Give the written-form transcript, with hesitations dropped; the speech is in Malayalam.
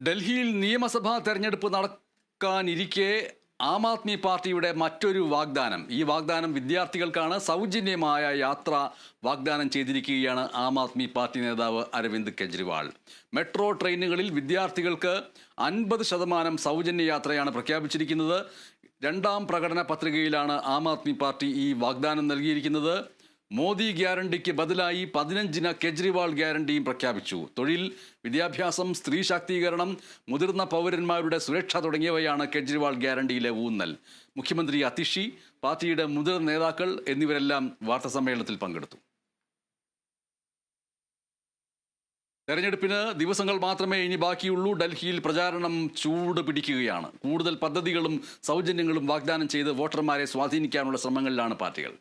ഡൽഹിയിൽ നിയമസഭാ തെരഞ്ഞെടുപ്പ് നടക്കാനിരിക്കെ ആം ആദ്മി പാർട്ടിയുടെ മറ്റൊരു വാഗ്ദാനം. ഈ വാഗ്ദാനം വിദ്യാർത്ഥികൾക്കാണ്. സൗജന്യമായ യാത്ര വാഗ്ദാനം ചെയ്തിരിക്കുകയാണ് ആം ആദ്മി പാർട്ടി നേതാവ് അരവിന്ദ് കെജ്രിവാൾ. മെട്രോ ട്രെയിനുകളിൽ വിദ്യാർത്ഥികൾക്ക് 50% സൗജന്യ യാത്രയാണ് പ്രഖ്യാപിച്ചിരിക്കുന്നത്. രണ്ടാം പ്രകടന പത്രികയിലാണ് ആം ആദ്മി പാർട്ടി ഈ വാഗ്ദാനം നൽകിയിരിക്കുന്നത്. മോദി ഗ്യാരണ്ടിക്ക് ബദലായി 15 കെജ്രിവാൾ ഗ്യാരണ്ടിയും പ്രഖ്യാപിച്ചു. തൊഴിൽ, വിദ്യാഭ്യാസം, സ്ത്രീ ശാക്തീകരണം, മുതിർന്ന പൗരന്മാരുടെ സുരക്ഷ തുടങ്ങിയവയാണ് കെജ്രിവാൾ ഗ്യാരണ്ടിയിലെ ഊന്നൽ. മുഖ്യമന്ത്രി അതിഷി, പാർട്ടിയുടെ മുതിർന്ന നേതാക്കൾ എന്നിവരെല്ലാം വാർത്താസമ്മേളനത്തിൽ പങ്കെടുത്തു. തെരഞ്ഞെടുപ്പിന് ദിവസങ്ങൾ മാത്രമേ ഇനി ബാക്കിയുള്ളൂ. ഡൽഹിയിൽ പ്രചാരണം ചൂട് പിടിക്കുകയാണ്. കൂടുതൽ പദ്ധതികളും സൗജന്യങ്ങളും വാഗ്ദാനം ചെയ്ത് വോട്ടർമാരെ സ്വാധീനിക്കാനുള്ള ശ്രമങ്ങളിലാണ് പാർട്ടികൾ.